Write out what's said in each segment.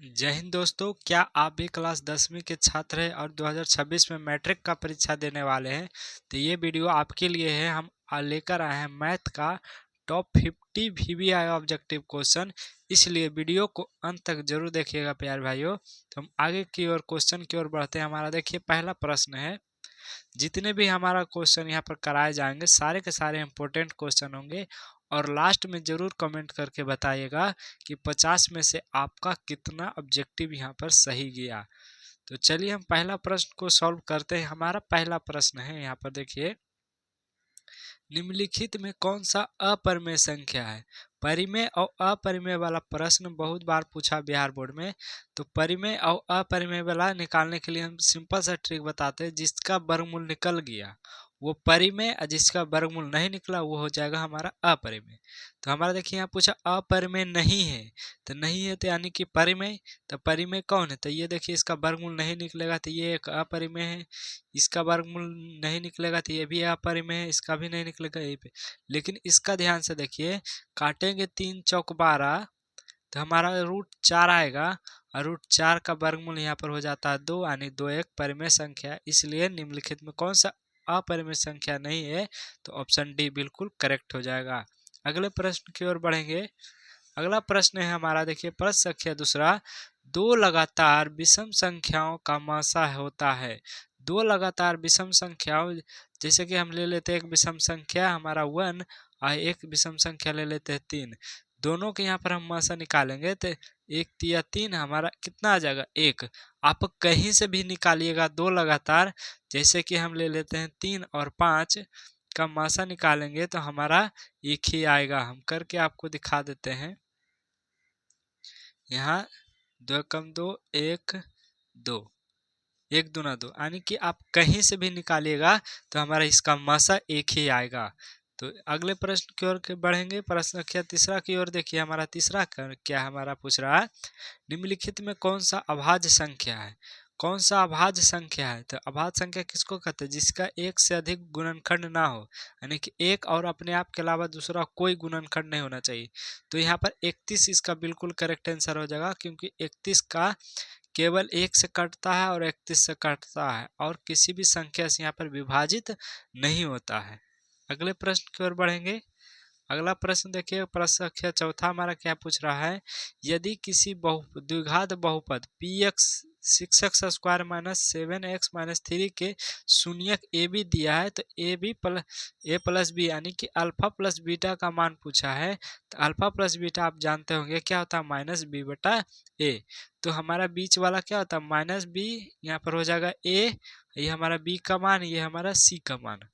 जय हिंद दोस्तों, क्या आप भी क्लास 10वीं के छात्र हैं और 2026 में मैट्रिक का परीक्षा देने वाले हैं? तो ये वीडियो आपके लिए है। हम लेकर आए हैं मैथ का टॉप 50 वीवीआई ऑब्जेक्टिव क्वेश्चन, इसलिए वीडियो को अंत तक जरूर देखिएगा प्यारे भाइयों। तो हम आगे की ओर क्वेश्चन की ओर बढ़ते हैं। हमारा देखिए पहला प्रश्न है, जितने भी हमारा क्वेश्चन यहाँ पर कराए जाएंगे सारे के सारे इंपॉर्टेंट क्वेश्चन होंगे और लास्ट में जरूर कमेंट करके बताइएगा कि 50 में से आपका कितना ऑब्जेक्टिव यहाँ पर सही गया। तो चलिए हम पहला प्रश्न को सॉल्व करते हैं। हमारा पहला प्रश्न है, यहाँ पर देखिए, निम्नलिखित में कौन सा अपरिमेय संख्या है? परिमेय और अपरिमेय वाला प्रश्न बहुत बार पूछा बिहार बोर्ड में। तो परिमेय और अपरिमेय वाला निकालने के लिए हम सिंपल सा ट्रिक बताते हैं। जिसका वर्गमूल निकल गया वो परिमेय और जिसका वर्गमूल नहीं निकला वो हो जाएगा हमारा अपरिमेय। तो हमारा देखिए यहाँ पूछा अपरिमेय नहीं है, तो नहीं है तो यानी कि परिमेय। तो परिमेय कौन है? तो ये देखिए इसका वर्गमूल नहीं निकलेगा तो ये एक अपरिमेय है। इसका वर्गमूल नहीं निकलेगा तो ये भी अपरिमेय है, इसका भी नहीं निकलेगा ये पे। लेकिन इसका ध्यान से देखिए, काटेंगे 3 चौक 12 तो हमारा √4 आएगा और √4 का वर्गमूल यहाँ पर हो जाता है 2, यानी 2 एक परिमेय संख्या। इसलिए निम्नलिखित में कौन सा अपरिमेय संख्या नहीं है? तो ऑप्शन डी बिल्कुल करेक्ट हो जाएगा। अगले प्रश्न की ओर बढ़ेंगे। अगला प्रश्न है हमारा, देखिए प्रश्न संख्या दूसरा, दो लगातार विषम संख्याओं का मासा होता है। दो लगातार विषम संख्याओं, जैसे कि हम ले लेते हैं एक विषम संख्या हमारा 1 और एक विषम संख्या ले लेते हैं 3। दोनों के यहाँ पर हम मासा निकालेंगे तो 1 तिया 3 हमारा कितना आ जाएगा 1। आप कहीं से भी निकालिएगा दो लगातार, जैसे कि हम ले लेते हैं 3 और 5 का मासा निकालेंगे तो हमारा एक ही आएगा। हम करके आपको दिखा देते हैं। यहाँ 2 कम 2 1 2, 1 दूना 2, यानी कि आप कहीं से भी निकालिएगा तो हमारा इसका मासा एक ही आएगा। तो अगले प्रश्न की ओर बढ़ेंगे। प्रश्न संख्या तीसरा की ओर देखिए, हमारा तीसरा क्या हमारा पूछ रहा है, निम्नलिखित में कौन सा अभाज्य संख्या है? कौन सा अभाज्य संख्या है? तो अभाज्य संख्या किसको कहते हैं? जिसका एक से अधिक गुणनखंड ना हो, यानी कि एक और अपने आप के अलावा दूसरा कोई गुणनखंड नहीं होना चाहिए। तो यहाँ पर 31 इसका बिल्कुल करेक्ट आंसर हो जाएगा, क्योंकि 31 का केवल 1 से कटता है और 31 से कटता है और किसी भी संख्या से यहाँ पर विभाजित नहीं होता है। अगले प्रश्न की ओर बढ़ेंगे। अगला प्रश्न देखिए, प्रश्न संख्या चौथा हमारा क्या पूछ रहा है, यदि किसी द्विघात बहुपद px 6x² - 7x - 3 के शून्यक ए बी दिया है तो ए प्लस बी यानी कि अल्फा प्लस बीटा का मान पूछा है। तो अल्फा प्लस बीटा आप जानते होंगे क्या होता है, -b/a। तो हमारा बीच वाला क्या होता है, -b, यहाँ पर हो जाएगा a, ये हमारा b का मान, ये हमारा c का मान।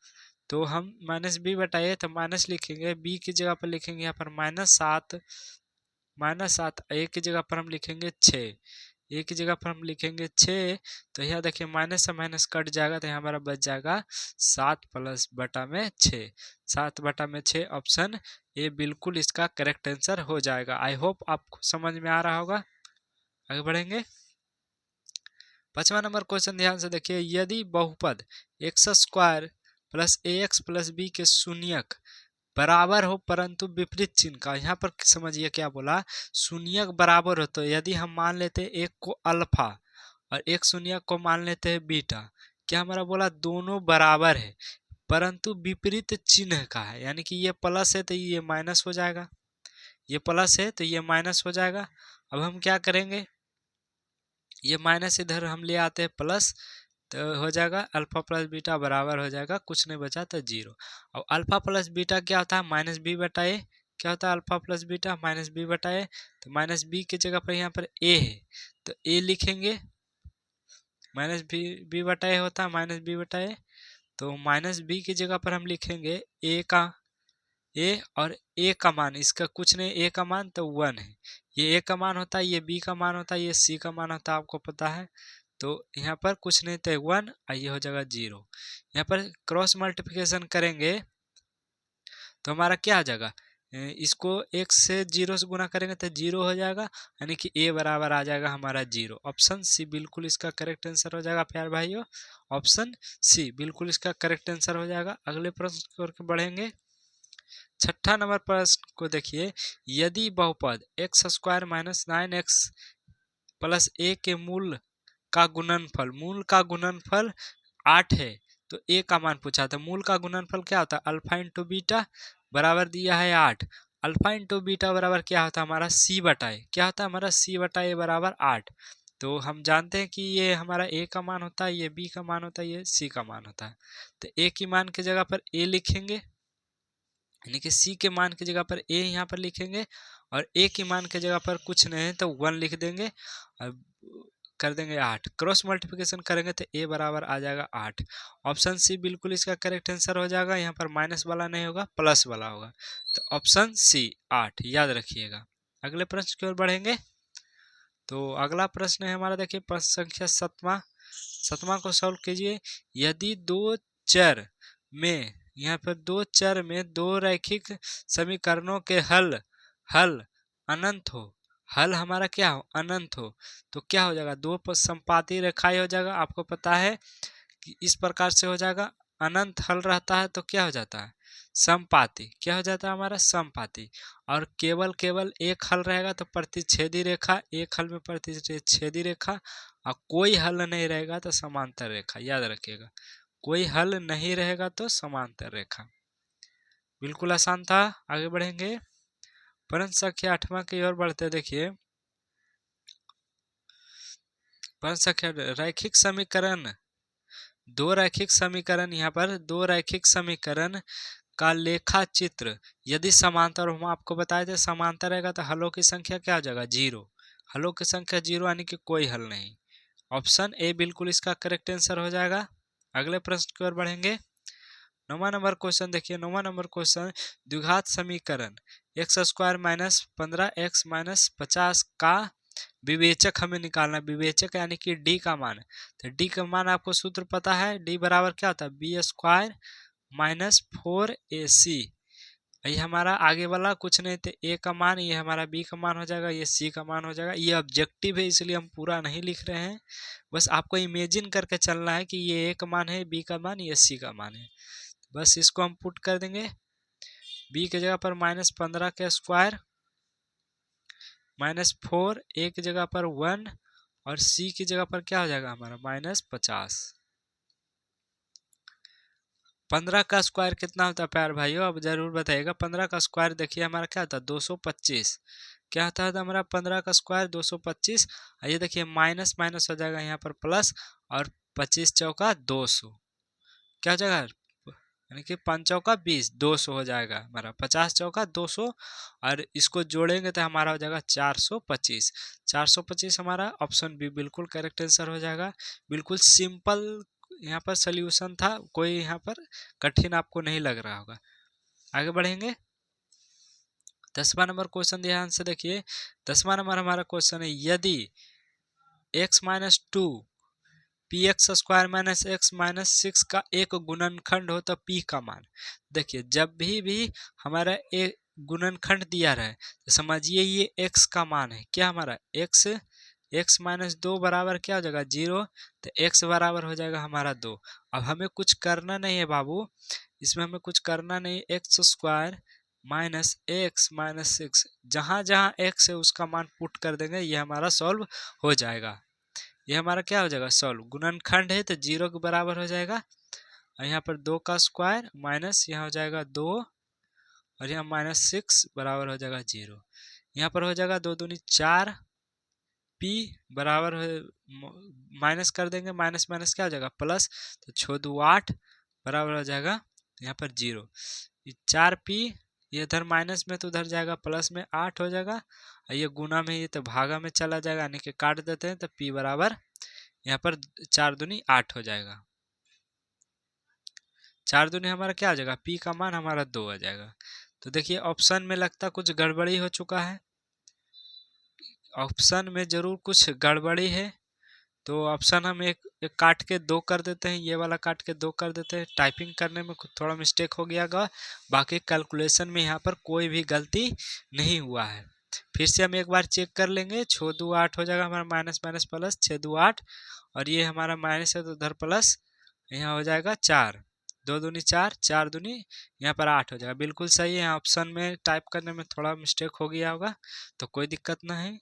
तो हम -b/a तो माइनस लिखेंगे, b की जगह पर लिखेंगे यहाँ पर -7, -7 a की जगह पर हम लिखेंगे 6, a की जगह पर हम लिखेंगे 6। तो यहाँ देखिए माइनस से माइनस कट जाएगा तो यहाँ हमारा बच जाएगा 7 + बटा में 6, 7 बटा में 6। ऑप्शन ए बिल्कुल इसका करेक्ट आंसर हो जाएगा। आई होप आपको समझ में आ रहा होगा। आगे बढ़ेंगे। 5वां नंबर क्वेश्चन ध्यान से देखिए, यदि बहुपद x² + ax + b के शून्यक बराबर हो परंतु विपरीत चिन्ह का, यहाँ पर समझिए क्या बोला, शून्यक बराबर हो तो यदि हम मान लेते हैं एक को अल्फा और एक शून्यक को मान लेते हैं बीटा, क्या हमारा बोला दोनों बराबर है परंतु विपरीत चिन्ह का है, यानी कि ये प्लस है तो ये माइनस हो जाएगा, ये प्लस है तो ये माइनस हो जाएगा। अब हम क्या करेंगे, ये माइनस इधर हम ले आते हैं प्लस, तो हो जाएगा अल्फा प्लस बीटा बराबर हो जाएगा, कुछ नहीं बचा तो 0। और अल्फा प्लस बीटा क्या होता है, -b/a। क्या होता है अल्फा प्लस बीटा, -b/a। तो -b की जगह पर यहाँ पर a है तो a लिखेंगे, -b/a होता है -b/a। तो -b की जगह पर हम लिखेंगे a का, a और a का मान, इसका कुछ नहीं, a का मान तो 1 है, ये a का मान होता है, ये b का मान होता है, ये c का मान होता है, आपको पता है। तो यहाँ पर कुछ नहीं तो 1 और ये हो जाएगा 0। यहाँ पर क्रॉस मल्टीप्लिकेशन करेंगे तो हमारा क्या आ जाएगा, इसको 1 से 0 से गुना करेंगे तो 0 हो जाएगा, यानी कि a बराबर आ जाएगा हमारा 0। ऑप्शन सी बिल्कुल इसका करेक्ट आंसर हो जाएगा प्यारे भाइयों, ऑप्शन सी बिल्कुल इसका करेक्ट आंसर हो जाएगा। अगले प्रश्न की ओर बढ़ेंगे। 6ठा नंबर प्रश्न को देखिए, यदि बहुपद x² - 9x प्लस ए के मूल का गुणनफल, मूल का गुणनफल 8 है तो ए का मान पूछा था। मूल का गुणनफल क्या होता है, अल्फा इंटू बीटा बराबर दिया है 8। अल्फा इंटू बीटा बराबर क्या होता है हमारा सी बटा ए, क्या होता है हमारा सी बटा ए बराबर 8। तो हम जानते हैं कि ये हमारा ए का मान होता है, ये बी का मान होता है, ये सी का मान होता है। तो ए की मान की जगह पर ए लिखेंगे, यानी कि सी के मान की जगह पर ए यहाँ पर लिखेंगे, और ए की मान की जगह पर कुछ नहीं है तो 1 लिख देंगे और कर देंगे 8। क्रॉस मल्टीप्लिकेशन करेंगे तो ए बराबर आ जाएगा 8। ऑप्शन सी बिल्कुल इसका करेक्ट आंसर हो जाएगा, यहाँ पर माइनस वाला नहीं होगा, प्लस वाला होगा। तो ऑप्शन सी 8 याद रखिएगा। अगले प्रश्न की ओर बढ़ेंगे। तो अगला प्रश्न है हमारा, देखिए प्रश्न संख्या 7वां को सॉल्व कीजिए। यदि दो चर में, यहाँ पर दो चर में दो रैखिक समीकरणों के हल अनंत हो, हल हमारा क्या हो, अनंत हो, तो क्या हो जाएगा, दो समपाती रेखाएं हो जाएगा। आपको पता है कि इस प्रकार से हो जाएगा, अनंत हल रहता है तो क्या हो जाता है, समपाती। क्या हो जाता है हमारा, समपाती। और केवल एक हल रहेगा तो प्रतिच्छेदी रेखा, एक हल में प्रतिच्छेदी रेखा, और कोई हल नहीं रहेगा तो समांतर रेखा। याद रखिएगा, कोई हल नहीं रहेगा तो समांतर रेखा। बिल्कुल आसान था। आगे बढ़ेंगे, प्रश्न संख्या 8वां की ओर बढ़ते। देखिए प्रश्न संख्या, रैखिक समीकरण, दो रैखिक समीकरण, यहाँ पर दो रैखिक समीकरण का लेखा चित्र यदि समांतर हो, हम आपको बताए थे समांतर रहेगा तो हलों की संख्या क्या हो जाएगा, 0। हलों की संख्या 0 यानी कि कोई हल नहीं। ऑप्शन ए बिल्कुल इसका करेक्ट आंसर हो जाएगा। अगले प्रश्न की ओर बढ़ेंगे। 9वां नंबर क्वेश्चन देखिए। 9वां नंबर क्वेश्चन, द्विघात समीकरण x square minus 15x minus 50 का विवेचक हमें निकालना। विवेचक यानी कि डी का मान। तो डी का मान आपको सूत्र पता है, डी बराबर क्या होता है, बी स्क्वायर माइनस 4ac। ये हमारा आगे वाला कुछ नहीं, तो ए का मान, ये हमारा बी का मान हो जाएगा, ये सी का मान हो जाएगा। ये ऑब्जेक्टिव है इसलिए हम पूरा नहीं लिख रहे हैं, बस आपको इमेजिन करके चलना है कि ये ए का मान है, बी का मान, ये सी का मान है। बस इसको हम पुट कर देंगे। बी की जगह पर माइनस 15 का स्क्वायर माइनस 4, ए की जगह पर 1, और सी की जगह पर क्या हो जाएगा हमारा माइनस 50। 15 का स्क्वायर कितना होता है प्यार भाइयों, अब जरूर बताइएगा। 15 का स्क्वायर देखिए हमारा क्या होता है, 225। क्या होता है हमारा 15 का स्क्वायर 225। ये देखिए माइनस माइनस हो जाएगा यहाँ पर प्लस, और 25 चौका 200, क्या हो जाएगा, यानी कि 5 चौका 20, 200 हो जाएगा हमारा। 50 चौका 200, और इसको जोड़ेंगे तो हमारा हो जाएगा 425। 425 हमारा ऑप्शन बी बिल्कुल करेक्ट आंसर हो जाएगा। बिल्कुल सिंपल यहाँ पर सोल्यूशन था, कोई यहाँ पर कठिन आपको नहीं लग रहा होगा। आगे बढ़ेंगे। 10वां नंबर क्वेश्चन ध्यान से देखिए। 10वां नंबर हमारा क्वेश्चन है, यदि x minus 2 P x square minus x minus 6 का एक गुणनखंड हो तो p का मान। देखिए जब भी हमारा एक गुणनखंड दिया रहे तो समझिए ये x का मान है, क्या हमारा x माइनस 2 बराबर क्या हो जाएगा 0, तो x बराबर हो जाएगा हमारा 2। अब हमें कुछ करना नहीं है बाबू, इसमें हमें कुछ करना नहीं। X square minus x minus 6, जहाँ जहाँ x है उसका मान पुट कर देंगे, ये हमारा सॉल्व हो जाएगा। ये हमारा क्या हो जाएगा, सॉल्व। गुणनखंड है तो 0 के बराबर हो जाएगा, और यहाँ पर 2 का स्क्वायर माइनस यहाँ हो जाएगा 2, और यहाँ माइनस 6 बराबर हो जाएगा 0। यहाँ पर हो जाएगा 2 दूनी 4, p बराबर माइनस कर देंगे, माइनस माइनस क्या हो जाएगा प्लस, तो 6 2 8 बराबर हो जाएगा यहाँ पर 0। 4p ये इधर माइनस में तो उधर जाएगा प्लस में 8 हो जाएगा, और ये गुना में ये तो भागा में चला जाएगा, यानी कि काट देते हैं तो p बराबर यहाँ पर 4 दूनी 8 हो जाएगा। 4 दूनी हमारा क्या हो जाएगा, p का मान हमारा 2 आ जाएगा। तो देखिए ऑप्शन में लगता कुछ गड़बड़ी हो चुका है, ऑप्शन में जरूर कुछ गड़बड़ी है। तो ऑप्शन हम एक काट के 2 कर देते हैं, ये वाला काट के 2 कर देते हैं। टाइपिंग करने में कुछ थोड़ा मिस्टेक हो गया होगा, बाकी कैलकुलेशन में यहाँ पर कोई भी गलती नहीं हुआ है। फिर से हम एक बार चेक कर लेंगे। 6 2 8 हो जाएगा हमारा, माइनस माइनस प्लस 6 2 8, और ये हमारा माइनस है तो उधर प्लस, यहाँ हो जाएगा 4, 2 दूनी 4, 4 दूनी यहाँ पर 8 हो जाएगा। बिल्कुल सही है, ऑप्शन में टाइप करने में थोड़ा मिस्टेक हो गया होगा तो कोई दिक्कत नहीं।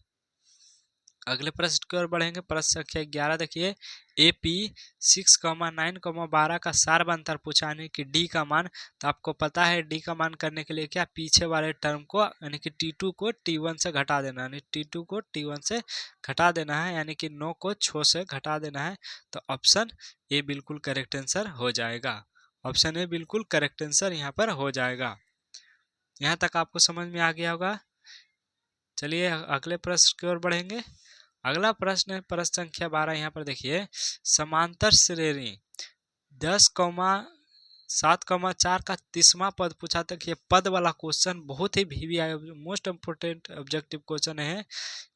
अगले प्रश्न की ओर बढ़ेंगे। प्रश्न संख्या 11 देखिए, AP 6,9,12 का सार्वंतर पूछा यानी कि D का मान। तो आपको पता है D का मान करने के लिए क्या, पीछे वाले टर्म को यानी कि T2 को T1 से घटा देना, यानी T2 को T1 से घटा देना है, यानी कि 9 को 6 से घटा देना है। तो ऑप्शन ए बिल्कुल करेक्ट आंसर हो जाएगा। ऑप्शन ए बिल्कुल करेक्ट आंसर यहाँ पर हो जाएगा। यहाँ तक आपको समझ में आ गया होगा। चलिए अगले प्रश्न की ओर बढ़ेंगे। अगला प्रश्न है प्रश्न संख्या 12। यहाँ पर देखिए, समांतर श्रेणी 10,7,4 का 30वां पद पूछा था कि ये पद वाला क्वेश्चन बहुत ही VVI most important objective question है।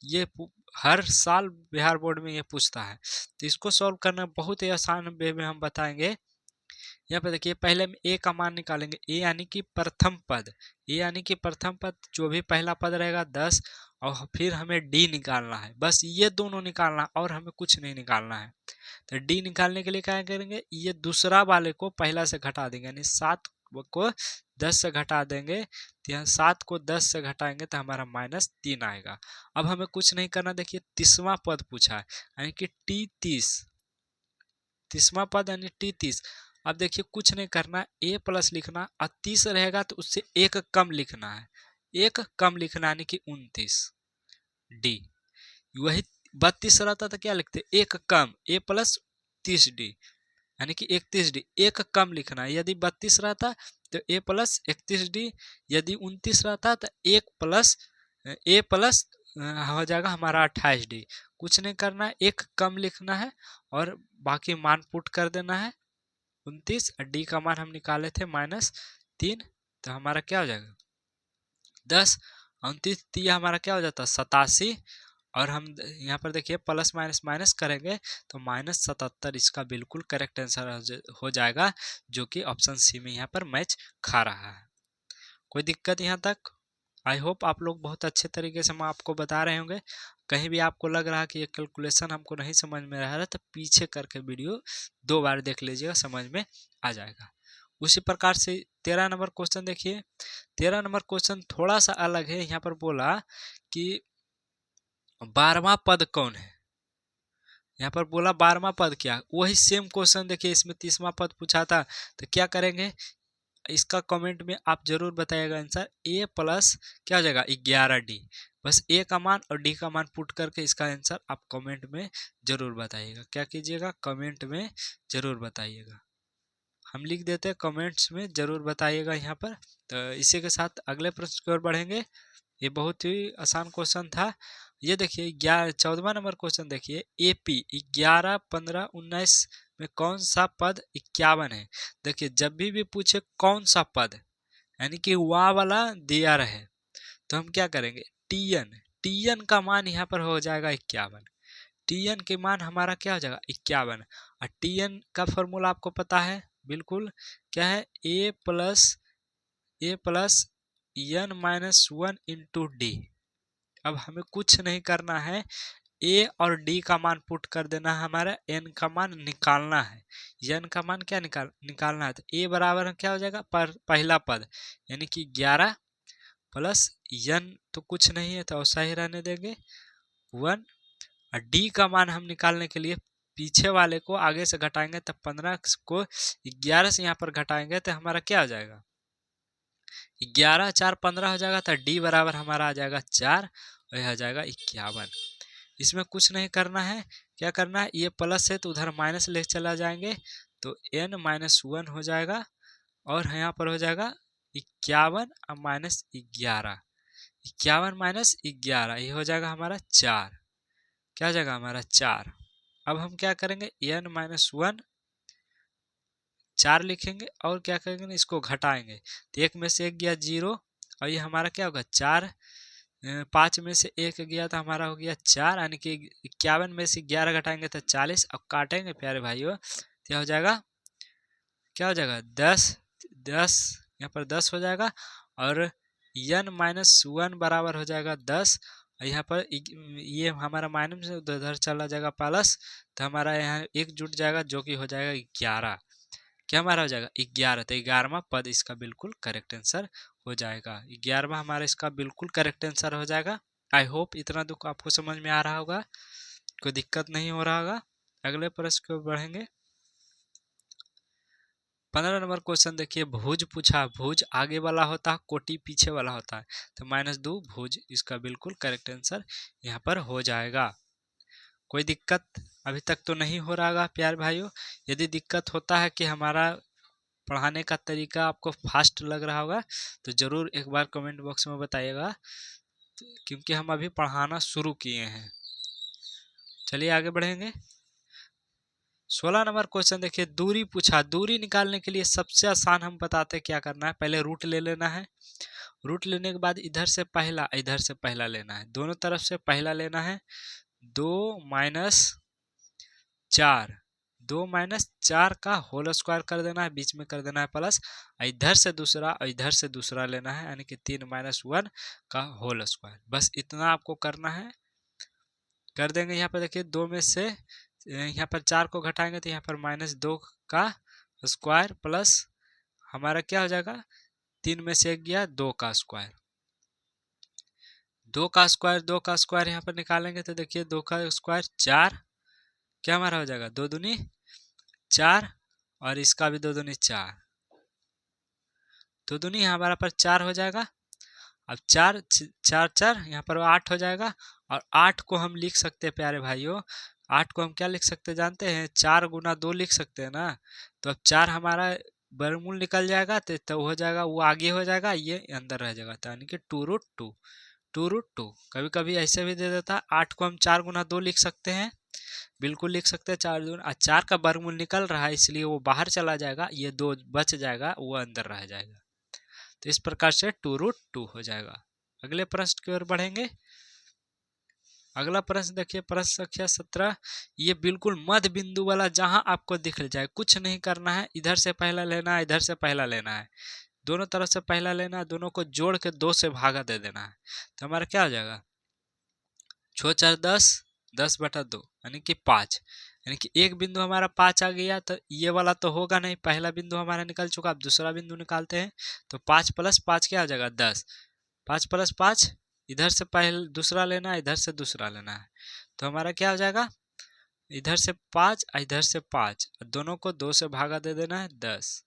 ये हर साल बिहार बोर्ड में ये पूछता है। तो इसको सॉल्व करना बहुत ही आसान वे में हम बताएंगे। यहाँ पे देखिए, पहले हम ए का मान निकालेंगे। ए यानी कि प्रथम पद, ए यानी कि प्रथम पद, जो भी पहला पद रहेगा 10, और फिर हमें डी निकालना है। बस ये दोनों निकालना और हमें कुछ नहीं निकालना है। तो डी निकालने के लिए क्या करेंगे, ये दूसरा वाले को पहला से घटा देंगे, यानी 7 को 10 से घटा देंगे। तो यहाँ 7 को 10 से घटाएंगे तो हमारा -3 आएगा। अब हमें कुछ नहीं करना। देखिए 30वां पद पूछा है, यानी कि T30, 30वां पद यानी T30। अब देखिए कुछ नहीं करना, ए प्लस लिखना, और 30 रहेगा तो उससे एक कम लिखना है, एक कम लिखना यानी कि 29 डी। वही 32 रहता तो क्या लिखते, एक कम, ए प्लस 30D यानी कि 31D, एक कम लिखना है। यदि 32 रहता तो ए प्लस 31D, यदि 29 रहता तो एक प्लस ए प्लस हो जाएगा हमारा 28D। कुछ नहीं करना है, एक कम लिखना है और बाकी मान पुट कर देना है 29। डी का मान हम निकाले थे -3, तो हमारा क्या हो जाएगा 10, 29 दिया हमारा क्या हो जाता है 87। और हम यहाँ पर देखिए प्लस माइनस माइनस करेंगे तो -77 इसका बिल्कुल करेक्ट आंसर हो जाएगा, जो कि ऑप्शन सी में यहाँ पर मैच खा रहा है। कोई दिक्कत यहाँ तक? आई होप आप लोग बहुत अच्छे तरीके से हम आपको बता रहे होंगे। कहीं भी आपको लग रहा है कि ये कैलकुलेशन हमको नहीं समझ में रहा है तो पीछे करके वीडियो 2 बार देख लीजिएगा, समझ में आ जाएगा। उसी प्रकार से 13 नंबर क्वेश्चन देखिए। 13 नंबर क्वेश्चन थोड़ा सा अलग है। यहाँ पर बोला कि 12वां पद कौन है। यहाँ पर बोला 12वां पद क्या, वही सेम क्वेश्चन देखिए इसमें 30वां पद पूछा था। तो क्या करेंगे, इसका कमेंट में आप जरूर बताइएगा आंसर। ए प्लस क्या हो जाएगा 11D, बस ए का मान और डी का मान पुट करके इसका आंसर आप कमेंट में जरूर बताइएगा। क्या कीजिएगा, कमेंट में जरूर बताइएगा। हम लिख देते हैं कमेंट्स में जरूर बताइएगा यहाँ पर। तो इसी के साथ अगले प्रश्न की ओर बढ़ेंगे। ये बहुत ही आसान क्वेश्चन था। ये देखिए 14वां नंबर क्वेश्चन देखिए, AP 11, 15, 19 में कौन सा पद 51 है। देखिए जब भी पूछे कौन सा पद, यानी कि वहाँ वाला दिया रहे, तो हम क्या करेंगे, TN का मान यहाँ पर हो जाएगा 51। TN के मान हमारा क्या हो जाएगा 51। और TN का फॉर्मूला आपको पता है बिल्कुल, क्या है, A plus n-1 into D. अब हमें कुछ नहीं करना है, ए और डी का मान पुट कर देना है, हमारा एन का मान निकालना है। एन का मान क्या निकालना है। तो ए बराबर क्या हो जाएगा, पहला पद यानी कि 11 प्लस एन तो कुछ नहीं है तो ऐसा ही रहने देंगे 1। और डी का मान हम निकालने के लिए पीछे वाले को आगे से घटाएंगे, तो 15 को 11 से यहाँ पर घटाएंगे तो हमारा क्या हो जाएगा 11 4 15 हो जाएगा। तो डी बराबर हमारा आ जाएगा 4 और यह आ जाएगा 51। इसमें कुछ नहीं करना है, क्या करना है, ये प्लस है तो उधर माइनस ले चला जाएंगे, तो n-1 हो जाएगा और यहाँ पर हो जाएगा 51 और -11, 51 -11 ये हो जाएगा हमारा 4। क्या हो जाएगा हमारा 4। अब हम क्या करेंगे, n-1 4 लिखेंगे और क्या करेंगे, इसको घटाएंगे तो 1 में से 1 गया 0 और ये हमारा क्या होगा 4। 5 में से 1 गया तो हमारा हो गया 4, यानी कि 51 में से 11 घटाएंगे तो 40। अब काटेंगे प्यारे भाइयों, क्या हो जाएगा, क्या हो जाएगा 10 यहाँ पर 10 हो जाएगा और n-1 बराबर हो जाएगा 10। यहाँ पर ये हमारा माइनस से उधर चला जाएगा प्लस, तो हमारा यहाँ 1 जुट जाएगा जो कि हो जाएगा 11। क्या हमारा हो जाएगा 11। तो 11वां पद इसका बिल्कुल करेक्ट आंसर हो जाएगा। 11वां हमारा इसका बिल्कुल करेक्ट आंसर हो जाएगा। आई होप इतना दुख आपको समझ में आ रहा होगा, कोई दिक्कत नहीं हो रहा होगा। अगले प्रश्न की ओर बढ़ेंगे। 15 नंबर क्वेश्चन देखिए, भुज पूछा, भुज आगे वाला होता है, कोटि पीछे वाला होता है, तो -2 भुज इसका बिल्कुल करेक्ट आंसर यहाँ पर हो जाएगा। कोई दिक्कत अभी तक तो नहीं हो रहा होगा प्यारे भाइयों। यदि दिक्कत होता है कि हमारा पढ़ाने का तरीका आपको फास्ट लग रहा होगा तो ज़रूर एक बार कमेंट बॉक्स में बताइएगा, क्योंकि हम अभी पढ़ाना शुरू किए हैं। चलिए आगे बढ़ेंगे। 16 नंबर क्वेश्चन देखिए, दूरी पूछा, दूरी निकालने के लिए सबसे आसान हम बताते हैं क्या करना है। पहले रूट ले लेना है, रूट लेने के बाद इधर से पहला इधर से पहला लेना है, दोनों तरफ से पहला लेना है। 2 - 4, 2 - 4 का होल स्क्वायर कर देना है, बीच में कर देना है प्लस, इधर से दूसरा और इधर से दूसरा लेना है, यानी कि 3 - 1 का होल स्क्वायर। बस इतना आपको करना है, कर देंगे। यहाँ पर देखिए 2 में से यहाँ पर 4 को घटाएंगे तो यहाँ पर -2 का स्क्वायर प्लस हमारा क्या हो जाएगा, 3 में से 1 गया 2 का स्क्वायर, 2 का स्क्वायर, 2 का स्क्वायर यहाँ पर निकालेंगे तो देखिए 2 का स्क्वायर 4, क्या हमारा हो जाएगा 2 दूनी 4, और इसका भी 2 दूनी 4, 2 दूनी हमारा पर 4 हो जाएगा। अब 4 4 4 यहाँ पर 8 हो जाएगा, और 8 को हम लिख सकते हैं प्यारे भाइयों, 8 को हम क्या लिख सकते हैं जानते हैं, 4 गुना 2 लिख सकते हैं ना। तो अब 4 हमारा वर्गमूल निकल जाएगा तो हो जाएगा, वो आगे हो जाएगा, ये अंदर रह जाएगा, तो यानी कि 2√2, 2√2। कभी कभी ऐसे भी दे देता है, 8 को हम 4 गुना 2 लिख सकते हैं, बिल्कुल लिख सकते हैं, 4 दूना 4 का वर्गमूल निकल रहा है इसलिए वो बाहर चला जाएगा, ये 2 बच जाएगा, वो अंदर रह जाएगा। तो इस प्रकार से 2√2 हो जाएगा। अगले प्रश्न की ओर बढ़ेंगे। अगला प्रश्न देखिए, प्रश्न संख्या 17, ये बिल्कुल मध्य बिंदु वाला, जहां आपको दिख जाए कुछ नहीं करना है, इधर से पहला लेना है, इधर से पहला लेना है, दोनों तरफ से पहला लेना है, दोनों को जोड़ के 2 से भागा दे देना है, तो हमारा क्या हो जाएगा, 6 4 10, 10/2 यानी कि 5, यानी कि एक बिंदु हमारा 5 आ गया, तो ये वाला तो होगा नहीं, पहला बिंदु हमारा निकल चुका, अब दूसरा बिंदु निकालते हैं, तो 5 + 5 क्या हो जाएगा 10, 5 + 5 इधर से पहले दूसरा लेना है, इधर से दूसरा लेना है, तो हमारा क्या हो जाएगा, इधर से 5 इधर से 5, दोनों को 2 से भागा दे देना है, 10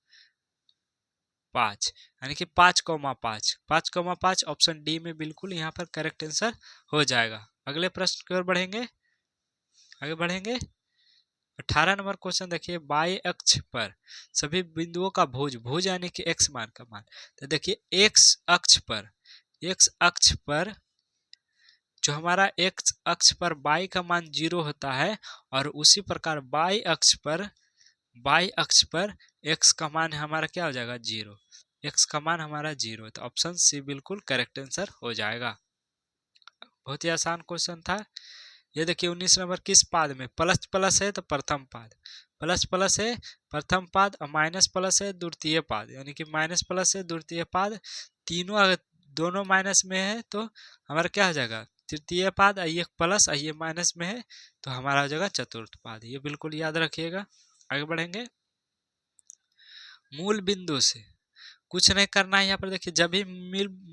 5, यानी कि 5,5, 5,5 ऑप्शन डी में बिल्कुल यहाँ पर करेक्ट आंसर हो जाएगा। अगले प्रश्न की ओर बढ़ेंगे, आगे बढ़ेंगे। 18 नंबर क्वेश्चन देखिए, बाई अक्ष पर सभी बिंदुओं का भुज, भुज यानी कि एक्स मान का मान, तो देखिए एक्स अक्ष पर जो हमारा एक्स अक्ष पर बाई का मान 0 होता है, और उसी प्रकार बाई अक्ष पर एक्स का मान हमारा क्या हो जाएगा 0, एक्स का मान हमारा 0, तो ऑप्शन सी बिल्कुल करेक्ट आंसर हो जाएगा। बहुत ही आसान क्वेश्चन था। ये देखिए 19 नंबर, किस पाद में प्लस प्लस है तो प्रथम पाद, प्लस प्लस है प्रथम पाद, और माइनस प्लस है द्वितीय पाद, यानी कि माइनस प्लस है द्वितीय पाद, तीनों अगर दोनों माइनस में है तो हमारा क्या हो जाएगा तृतीय पाद, ये प्लस ये माइनस में है तो हमारा हो जाएगा चतुर्थ पाद, ये बिल्कुल याद रखिएगा। आगे बढ़ेंगे। मूल बिंदु से कुछ नहीं करना है, यहाँ पर देखिए जब भी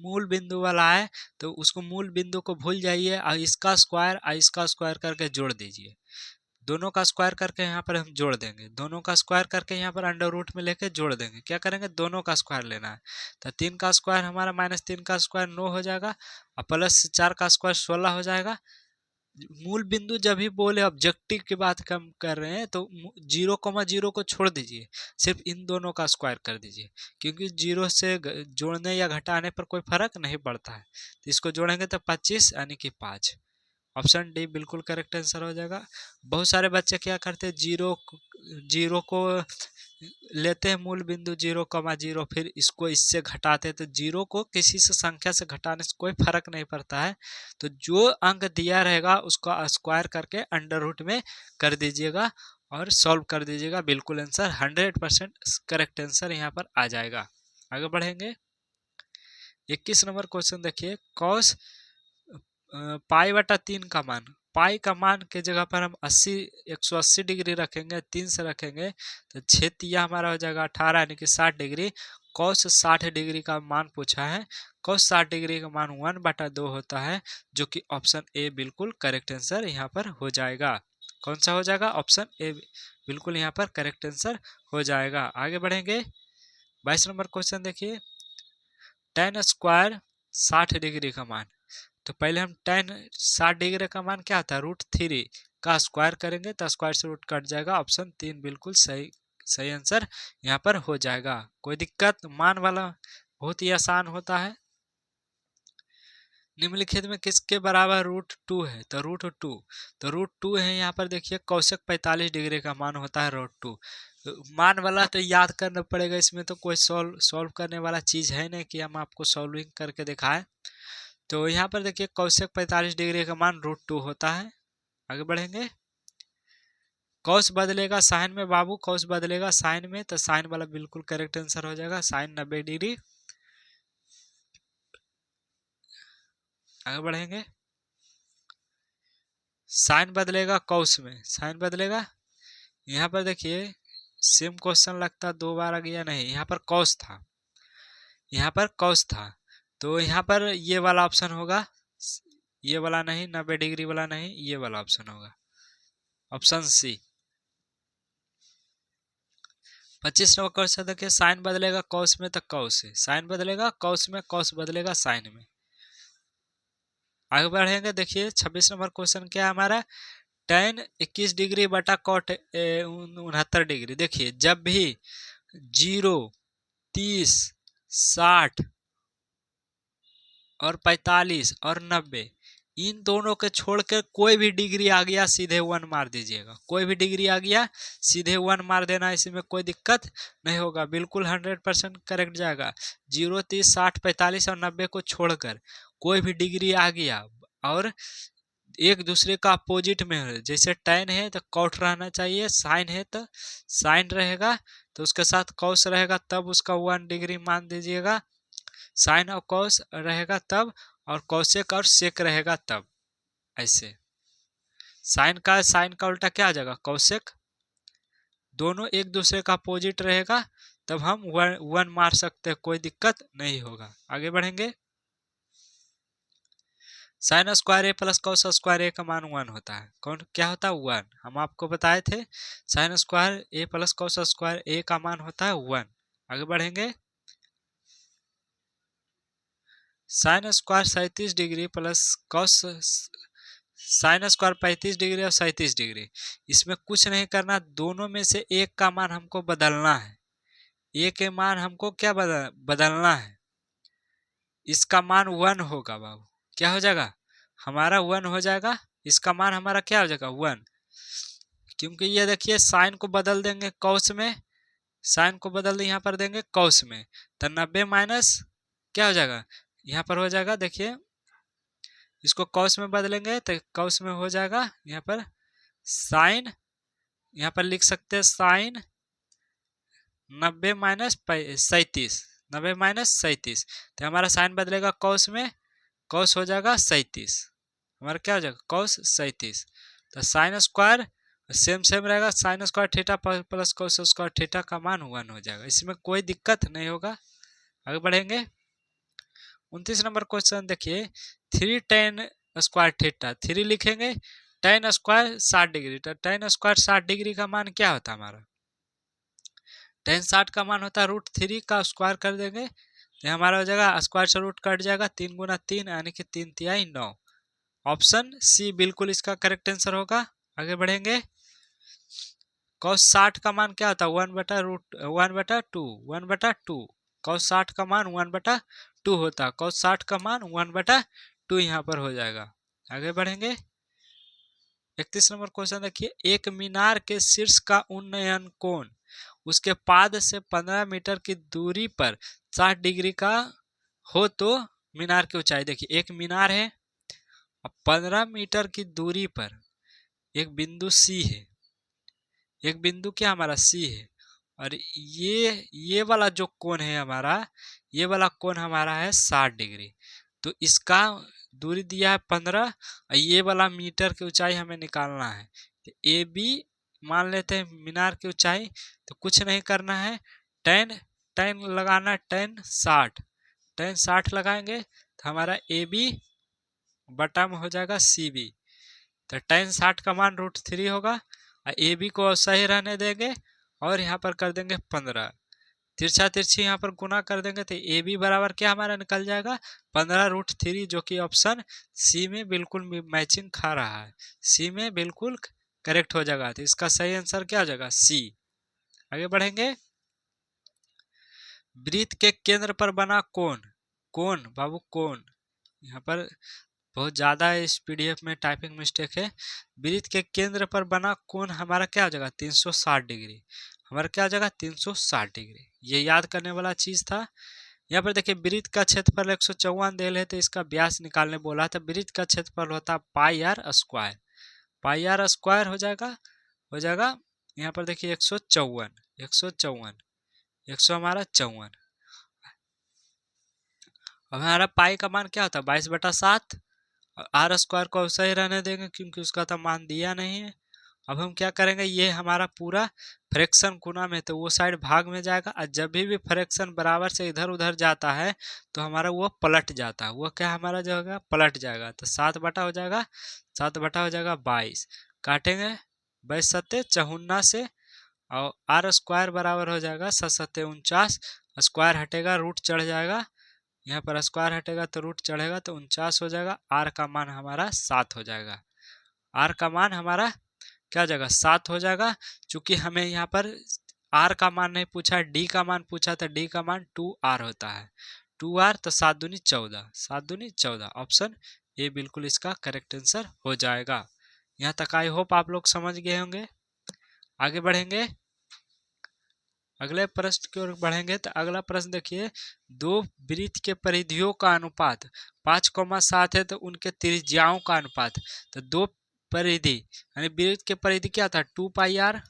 मूल बिंदु वाला है तो उसको मूल बिंदु को भूल जाइए, और इसका स्क्वायर करके जोड़ दीजिए, दोनों का स्क्वायर करके यहाँ पर हम जोड़ देंगे, दोनों का स्क्वायर करके यहाँ पर अंडर रूट में लेके जोड़ देंगे, क्या करेंगे दोनों का स्क्वायर लेना है, तो 3 का स्क्वायर हमारा -3 का स्क्वायर 9 हो जाएगा, और प्लस 4 का स्क्वायर 16 हो जाएगा। मूल बिंदु जब भी बोले ऑब्जेक्टिव की बात कम कर रहे हैं तो 0,0 को छोड़ दीजिए, सिर्फ इन दोनों का स्क्वायर कर दीजिए, क्योंकि 0 से जोड़ने या घटाने पर कोई फर्क नहीं पड़ता है, तो इसको जोड़ेंगे तो 25 यानी कि 5, ऑप्शन डी बिल्कुल करेक्ट आंसर हो जाएगा। बहुत सारे बच्चे क्या करते हैं, जीरो को लेते हैं मूल बिंदु 0,0, फिर इसको इससे घटाते हैं, तो 0 को किसी से संख्या से घटाने से कोई फर्क नहीं पड़ता है, तो जो अंक दिया रहेगा उसका स्क्वायर करके अंडर रूट में कर दीजिएगा और सॉल्व कर दीजिएगा, बिल्कुल आंसर 100% करेक्ट आंसर यहाँ पर आ जाएगा। आगे बढ़ेंगे। 21 नंबर क्वेश्चन देखिए, कॉस π/3 का मान, पाई का मान के जगह पर हम 180 डिग्री रखेंगे, 3 से रखेंगे तो 6 तिया हमारा हो जाएगा 18 यानी कि 60 डिग्री, cos 60 डिग्री का मान पूछा है। cos 60 डिग्री का मान 1/2 होता है, जो कि ऑप्शन ए बिल्कुल करेक्ट आंसर यहाँ पर हो जाएगा। कौन सा हो जाएगा? ऑप्शन ए बिल्कुल यहाँ पर करेक्ट आंसर हो जाएगा। आगे बढ़ेंगे 22 नंबर क्वेश्चन देखिए, tan स्क्वायर 60 डिग्री का मान। तो पहले हम tan 60 डिग्री का मान क्या था? √3 का स्क्वायर करेंगे तो स्क्वायर से रूट कट जाएगा। ऑप्शन 3 बिल्कुल सही सही आंसर यहाँ पर हो जाएगा। कोई दिक्कत? मान वाला बहुत ही आसान होता है। निम्नलिखित में किसके बराबर √2 है? तो √2, तो √2 है यहाँ पर देखिए, कौशिक 45 डिग्री का मान होता है √2। मान वाला तो याद करना पड़ेगा, इसमें तो कोई सॉल्व करने वाला चीज है नहीं कि हम आपको सॉल्विंग करके दिखाएं। तो यहाँ पर देखिए कौशिक 45 डिग्री का मान √2 होता है। आगे बढ़ेंगे, कॉस बदलेगा साइन में बाबू, कॉस बदलेगा साइन में, तो साइन वाला बिल्कुल करेक्ट आंसर हो जाएगा, साइन 90 डिग्री। आगे बढ़ेंगे, साइन बदलेगा कॉस में, साइन बदलेगा। यहाँ पर देखिए सेम क्वेश्चन लगता 2 बार आ गया, नहीं यहाँ पर कॉस था, यहाँ पर कॉस था, तो यहाँ पर ये वाला ऑप्शन होगा, ये वाला नहीं, 90 डिग्री वाला नहीं, ये वाला ऑप्शन होगा, ऑप्शन सी। 25 नंबर क्वेश्चन देखिए, साइन बदलेगा कॉस में तो कॉस है, साइन बदलेगा कॉस में, कॉस बदलेगा साइन में। आगे बढ़ेंगे, देखिए 26 नंबर क्वेश्चन क्या है हमारा, tan 21 डिग्री बटा cot 69 डिग्री। देखिए जब भी 0, 30, 60 और 45 और 90 इन दोनों के छोड़कर कोई भी डिग्री आ गया सीधे 1 मार दीजिएगा, कोई भी डिग्री आ गया सीधे 1 मार देना, इसमें कोई दिक्कत नहीं होगा, बिल्कुल 100% करेक्ट जाएगा। 0, 30, 60, 45 और 90 को छोड़कर कोई भी डिग्री आ गया और एक दूसरे का अपोजिट में है, जैसे tan है तो cot रहना चाहिए, sin है तो sin रहेगा, तो उसके साथ cos रहेगा तब उसका 1 डिग्री मान दीजिएगा, sin और cos रहेगा तब, और cosec और sec रहेगा तब। ऐसे sin का उल्टा क्या आ जाएगा? cosec। दोनों एक दूसरे का अपोजिट रहेगा तब हम 1 मार सकते हैं, कोई दिक्कत नहीं होगा। आगे बढ़ेंगे, साइन स्क्वायर ए प्लस कॉस स्क्वायर ए का मान 1 होता है। कौन क्या होता है? 1। हम आपको बताए थे साइन स्क्वायर ए प्लस कॉस स्क्वायर ए का मान होता है 1। आगे बढ़ेंगे, sine square 37 degree plus cos, sine square 35 degree और 37 डिग्री, इसमें कुछ नहीं करना, दोनों में से एक का मान हमको बदलना है, एक के मान हमको क्या बदलना है, इसका मान 1 होगा बाबू, क्या हो जाएगा? हमारा 1 हो जाएगा, इसका मान हमारा क्या हो जाएगा? 1। क्योंकि ये देखिए साइन को बदल देंगे कॉस में, साइन को बदल दे यहाँ पर देंगे कॉस में, तो 90 माइनस क्या हो जाएगा? यहाँ पर हो जाएगा, देखिए इसको कॉस में बदलेंगे तो कॉस में हो जाएगा यहाँ पर साइन, यहाँ पर लिख सकते हैं साइन 90 माइनस 37, 90 माइनस 37, तो हमारा साइन बदलेगा कॉस में, कॉस हो जाएगा 37, हमारा क्या हो जाएगा? कॉस 37। तो साइन स्क्वायर सेम सेम रहेगा, sine square theta plus cos square theta का मान 1 हो जाएगा, इसमें कोई दिक्कत नहीं होगा। आगे बढ़ेंगे, 29 नंबर क्वेश्चन देखिए, 3 tan स्क्वायर थीटा, 3 लिखेंगे, tan स्क्वायर 60 डिग्री, तो tan स्क्वायर 60 डिग्री का मान क्या होता है हमारा? tan 60 का मान होता है √3 का स्क्वायर कर देंगे तो हमारा हो जाएगा, स्क्वायर से रूट कट जाएगा, 3 गुना 3 यानी कि 3 तिहाई 9। ऑप्शन सी बिल्कुल इसका करेक्ट आंसर होगा। आगे बढ़ेंगे, cos 60 का मान क्या होता है? 1/2, 1/2, cos 60 का मान 1/2 होता है, cos 60 का मान 1/2 यहाँ पर हो जाएगा। आगे बढ़ेंगे, 31 नंबर क्वेश्चन देखिए, एक मीनार के शीर्ष का उन्नयन कोण उसके पाद से 15 मीटर की दूरी पर 60 डिग्री का हो तो मीनार की ऊंचाई। देखिए एक मीनार है, अब 15 मीटर की दूरी पर एक बिंदु सी है, एक बिंदु क्या हमारा सी है, और ये वाला जो कोण है हमारा, ये वाला कोण हमारा है 60 डिग्री, तो इसका दूरी दिया है 15 और ये वाला मीटर की ऊंचाई हमें निकालना है। ए बी मान लेते हैं मीनार की ऊंचाई, तो कुछ नहीं करना है, tan टेन लगाना, टेन 60, टेन 60 लगाएंगे तो हमारा ए बी बटा में हो जाएगा सी बी। तो टेन 60 का मान √3 होगा और ए बी को सही रहने देंगे और यहाँ पर कर देंगे 15, तिरछा तिरछी यहाँ पर गुना कर देंगे तो ए बी बराबर क्या हमारा निकल जाएगा 15√3, जो कि ऑप्शन सी में बिल्कुल मैचिंग खा रहा है, सी में बिल्कुल करेक्ट हो जाएगा। तो इसका सही आंसर क्या हो जाएगा सी। आगे बढ़ेंगे, वृत्त के केंद्र पर बना कोण, कोण बाबू कोण, यहाँ पर बहुत ज़्यादा इस पीडीएफ में टाइपिंग मिस्टेक है। वृत्त के केंद्र पर बना कोण हमारा क्या हो जाएगा 360 डिग्री, हमारा क्या हो जाएगा 360 डिग्री। ये याद करने वाला चीज़ था। यहाँ पर देखिए वृत्त का क्षेत्रफल 154 देल है तो इसका व्यास निकालने बोला था। वृत्त का क्षेत्रफल होता है pi r square, pi r square हो जाएगा यहाँ पर देखिए 154, 154, 100 हमारा 54। अब हमारा पाई का मान क्या होता है 22/7, आर स्क्वायर को सही रहने देंगे क्योंकि उसका तो मान दिया नहीं है। अब हम क्या करेंगे, ये हमारा पूरा फ्रैक्शन गुना में तो वो साइड भाग में जाएगा और जब भी फ्रैक्शन बराबर से इधर उधर जाता है तो हमारा वो पलट जाता है, वो क्या हमारा जो होगा पलट जाएगा। तो 7 बटा हो जाएगा, 7 बटा हो जाएगा 22, काटेंगे 22 सत्ते 54 से और आर स्क्वायर बराबर हो जाएगा 7 सत्ते 49, स्क्वायर हटेगा रूट चढ़ जाएगा, यहाँ पर स्क्वायर हटेगा तो रूट चढ़ेगा तो 49 हो जाएगा। आर का मान हमारा 7 हो जाएगा, आर का मान हमारा क्या हो जाएगा 7 हो जाएगा। चूंकि हमें यहाँ पर आर का मान नहीं पूछा, डी का मान पूछा, तो डी का मान 2r होता है, 2r तो 7 दूनी 14, 7 दूनी 14, ऑप्शन ए बिल्कुल इसका करेक्ट आंसर हो जाएगा। यहाँ तक आई होप आप लोग समझ गए होंगे। आगे बढ़ेंगे, अगले प्रश्न की ओर बढ़ेंगे तो अगला प्रश्न देखिए, दो वृत्त के परिधियों का अनुपात 5,7 है तो उनके त्रिज्याओं का अनुपात, तो दो परिधि यानी वृत्त के परिधि क्या था 2 पाई आर,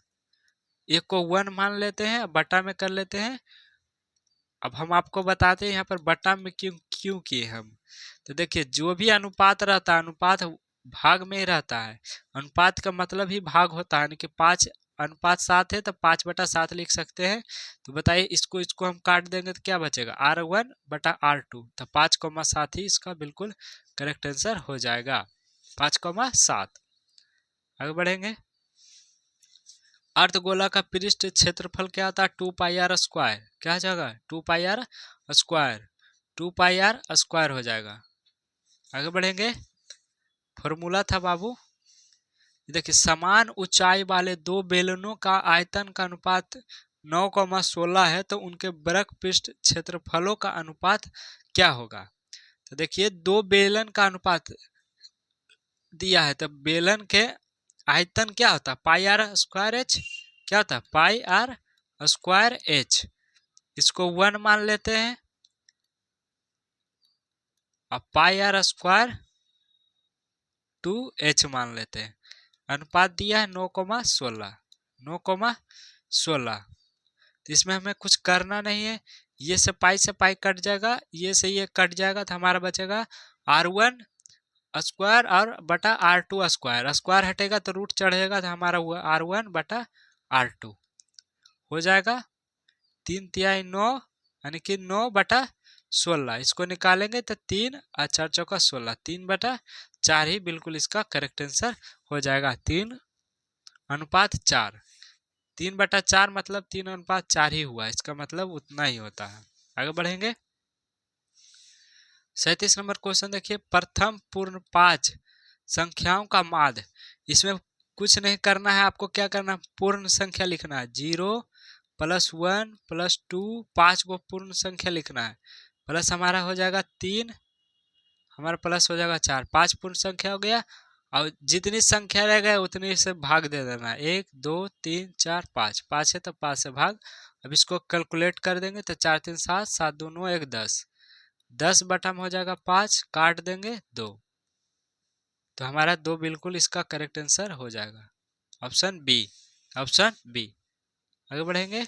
एक को 1 मान लेते हैं बटा में कर लेते हैं। अब हम आपको बताते हैं यहाँ पर बटा में क्यों किए हम, तो देखिए जो भी अनुपात रहता है अनुपात भाग में ही रहता है, अनुपात का मतलब ही भाग होता है, यानी कि 5:7 है तो 5/7 लिख सकते हैं। तो बताइए इसको हम काट देंगे तो क्या बचेगा R1 बटा R2, तो 5,7 ही इसका बिल्कुल करेक्ट आंसर हो जाएगा, 5,7। आगे बढ़ेंगे, अर्धगोला का पृष्ठ क्षेत्रफल क्या होता है 2 पाई आर स्क्वायर, क्या हो जाएगा 2 pi r square, 2 pi r square हो जाएगा। आगे बढ़ेंगे, फॉर्मूला था बाबू, देखिए समान ऊंचाई वाले दो बेलनों का आयतन का अनुपात 9,16 है तो उनके वृत्त पृष्ठ क्षेत्रफलों का अनुपात क्या होगा। तो देखिए दो बेलन का अनुपात दिया है तो बेलन के आयतन क्या होता है पाई आर स्क्वायर एच, क्या होता है पाई आर स्क्वायर एच, इसको 1 मान लेते हैं, अब पाई आर स्क्वायर 2h मान लेते हैं। अनुपात दिया है 9,16, 9,16, तो इसमें हमें कुछ करना नहीं है, ये से पाई कट जाएगा, ये से ये कट जाएगा तो हमारा बचेगा R1 स्क्वायर और बटा R2 स्क्वायर, स्क्वायर हटेगा तो रूट चढ़ेगा तो हमारा हुआ R1 बटा R2 हो जाएगा। 3 तिहाई 9 यानी कि 9/16, इसको निकालेंगे तो 3 और 4 चौका 16, 3/4 ही बिल्कुल इसका करेक्ट आंसर हो जाएगा, 3:4, 3/4 मतलब 3:4 ही हुआ, इसका मतलब उतना ही होता है। आगे बढ़ेंगे, 37 नंबर क्वेश्चन देखिए, प्रथम पूर्ण 5 संख्याओं का माध्य, इसमें कुछ नहीं करना है, आपको क्या करना है पूर्ण संख्या लिखना है, 0 + 1 + 2, 5 को पूर्ण संख्या लिखना है, प्लस हमारा हो जाएगा 3, हमारा प्लस हो जाएगा 4, 5 पूर्ण संख्या हो गया। और जितनी संख्या रह गए उतनी से भाग दे देना, 1 2 3 4 5, 5 है तो 5 से भाग। अब इसको कैलकुलेट कर देंगे तो 4 3 7, 7 2 9 1 10, 10 बटा में हो जाएगा 5, काट देंगे 2, तो हमारा 2 बिल्कुल इसका करेक्ट आंसर हो जाएगा, ऑप्शन बी, ऑप्शन बी। आगे बढ़ेंगे,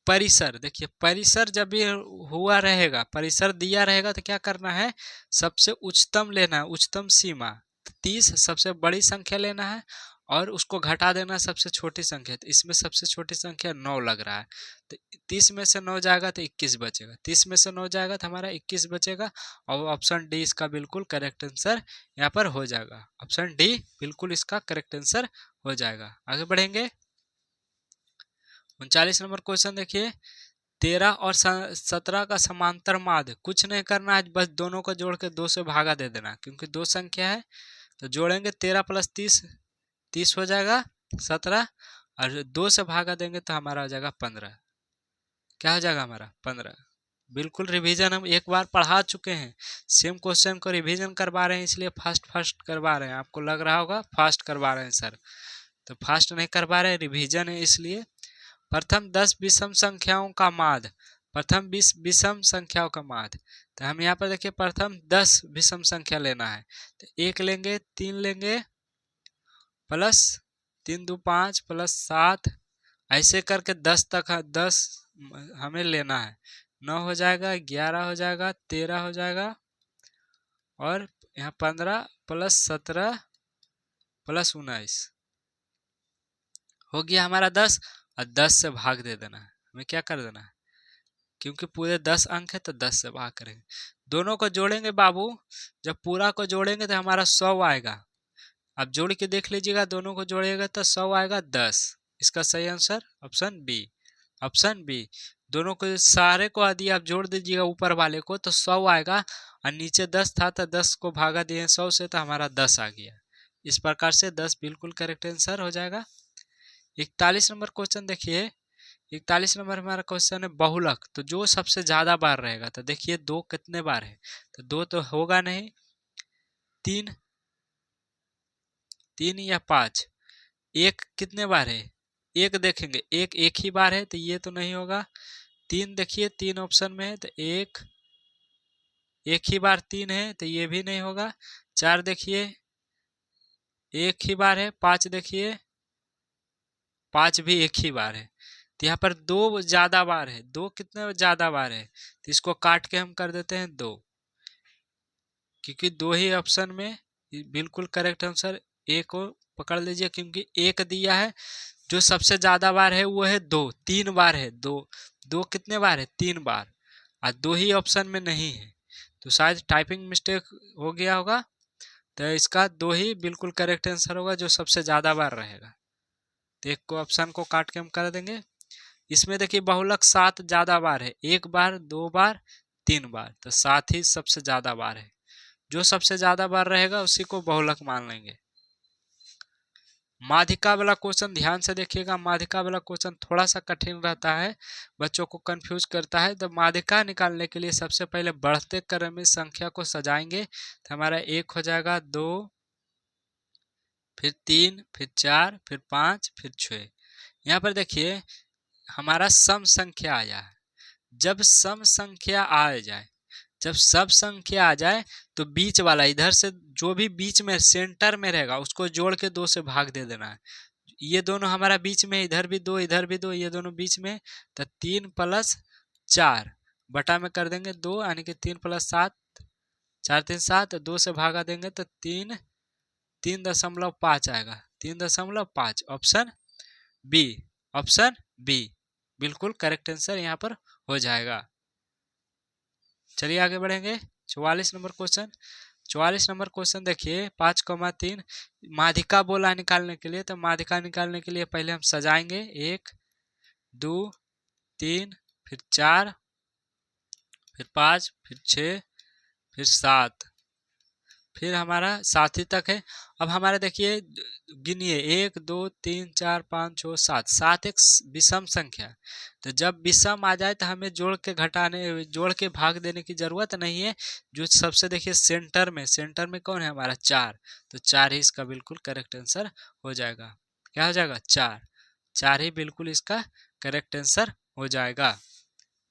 परिसर देखिए, परिसर जब भी हुआ रहेगा, परिसर दिया रहेगा तो क्या करना है सबसे उच्चतम लेना है, उच्चतम सीमा 30 सबसे बड़ी संख्या लेना है और उसको घटा देना सबसे छोटी संख्या। तो इसमें सबसे छोटी संख्या 9 लग रहा है, तो 30 में से 9 जाएगा तो 21 बचेगा, 30 में से 9 जाएगा तो हमारा 21 बचेगा, और ऑप्शन डी इसका बिल्कुल करेक्ट आंसर यहाँ पर हो जाएगा। ऑप्शन डी बिल्कुल इसका करेक्ट आंसर हो जाएगा। आगे बढ़ेंगे। 39 नंबर क्वेश्चन देखिए, 13 और 17 का समांतर माध्य, कुछ नहीं करना है, बस दोनों को जोड़ के 2 से भागा दे देना, क्योंकि दो संख्या है। तो जोड़ेंगे 13 प्लस 30, 30 हो जाएगा 17, और 2 से भागा देंगे तो हमारा हो जाएगा 15। क्या हो जाएगा हमारा 15। बिल्कुल रिवीजन हम एक बार पढ़ा चुके हैं, सेम क्वेश्चन को रिवीजन करवा रहे हैं, इसलिए फास्ट फास्ट करवा रहे हैं। आपको लग रहा होगा फास्ट करवा रहे हैं सर, तो फास्ट नहीं करवा रहे हैं, रिवीजन है इसलिए। प्रथम 10 विषम संख्याओं का माध्य, प्रथम 20 विषम संख्याओं का माध्य। तो हम यहाँ पर देखिए प्रथम 10 विषम संख्या लेना है, तो 1 लेंगे, 3 लेंगे, प्लस 3 2 5 प्लस 7, ऐसे करके 10 तक 10 हमें लेना है। 9 हो जाएगा, 11 हो जाएगा, 13 हो जाएगा, और यहाँ 15 प्लस 17 प्लस 19 हो गया हमारा 10, और 10 से भाग दे देना है। हमें क्या कर देना है, क्योंकि पूरे 10 अंक है तो 10 से भाग करेंगे। दोनों को जोड़ेंगे बाबू, जब पूरा को जोड़ेंगे तो हमारा 100 आएगा। अब जोड़ के देख लीजिएगा, दोनों को जोड़िएगा तो 100 आएगा 10। इसका सही आंसर ऑप्शन बी, ऑप्शन बी। दोनों को सारे को यदि आप जोड़ दीजिएगा ऊपर वाले को तो 100 आएगा, और नीचे 10 था तो 10 को भागा दिए 100 से तो हमारा 10 आ गया। इस प्रकार से 10 बिल्कुल करेक्ट आंसर हो जाएगा। 41 नंबर क्वेश्चन देखिए, 41 नंबर हमारा क्वेश्चन है बहुलक, तो जो सबसे ज्यादा बार रहेगा। तो देखिए 2 कितने बार है, तो 2 तो होगा नहीं, 3 3 या 5। 1 कितने बार है, 1 देखेंगे, 1 एक ही बार है, तो ये तो नहीं होगा। 3 देखिए, 3 ऑप्शन में है, तो 1 एक ही बार 3 है, तो ये भी नहीं होगा। 4 देखिए, एक ही बार है। 5 देखिए, 5 भी एक ही बार है। तो यहाँ पर 2 ज्यादा बार है, 2 कितने ज्यादा बार है, तो इसको काट के हम कर देते हैं 2, क्योंकि 2 ही ऑप्शन में बिल्कुल करेक्ट आंसर। ए को पकड़ लीजिए, क्योंकि 1 दिया है, जो सबसे ज्यादा बार है वो है 2, 3 बार है। 2 2 कितने बार है, 3 बार, और 2 ही ऑप्शन में नहीं है, तो शायद टाइपिंग मिस्टेक हो गया होगा। तो इसका 2 ही बिल्कुल करेक्ट आंसर होगा, जो सबसे ज्यादा बार रहेगा। तो एक को ऑप्शन को काट के हम कर देंगे। इसमें देखिए बहुलक 7 ज्यादा बार है, 1 बार, 2 बार, 3 बार, तो 7 ही सबसे ज्यादा बार है। जो सबसे ज्यादा बार रहेगा उसी को बहुलक मान लेंगे। माध्यिका वाला क्वेश्चन ध्यान से देखिएगा, माध्यिका वाला क्वेश्चन थोड़ा सा कठिन रहता है, बच्चों को कंफ्यूज करता है। तो माध्यिका निकालने के लिए सबसे पहले बढ़ते क्रम में संख्या को सजाएंगे, तो हमारा 1 हो जाएगा, 2, फिर 3, फिर 4, फिर 5, फिर 6। यहाँ पर देखिए हमारा सम संख्या आया है। जब सम संख्या आ जाए, जब सब संख्या आ जाए, तो बीच वाला इधर से जो भी बीच में सेंटर में रहेगा उसको जोड़ के 2 से भाग दे देना है। ये दोनों हमारा बीच में, इधर भी 2 इधर भी 2, ये दोनों बीच में, तो 3 प्लस 4 बटा में कर देंगे 2, यानी कि 3 प्लस 7, 4 3 7, 2 से भागा देंगे तो 3.5 आएगा, 3.5। ऑप्शन बी, ऑप्शन बी बिल्कुल करेक्ट आंसर यहाँ पर हो जाएगा। चलिए आगे बढ़ेंगे। 44 नंबर क्वेश्चन, 44 नंबर क्वेश्चन देखिए, 5,3 माध्यिका बोला निकालने के लिए। तो माध्यिका निकालने के लिए पहले हम सजाएंगे, 1 2 3, फिर 4, फिर 5, फिर 6, फिर 7, फिर हमारा 7 ही तक है। अब हमारा देखिए गिनिए, 1 2 3 4 5 6 7, 7 एक विषम संख्या। तो जब विषम आ जाए तो हमें जोड़ के घटाने, जोड़ के भाग देने की जरूरत नहीं है। जो सबसे देखिए सेंटर में, सेंटर में कौन है हमारा 4, तो 4 ही इसका बिल्कुल करेक्ट आंसर हो जाएगा। क्या हो जाएगा 4, 4 ही बिल्कुल इसका करेक्ट आंसर हो जाएगा।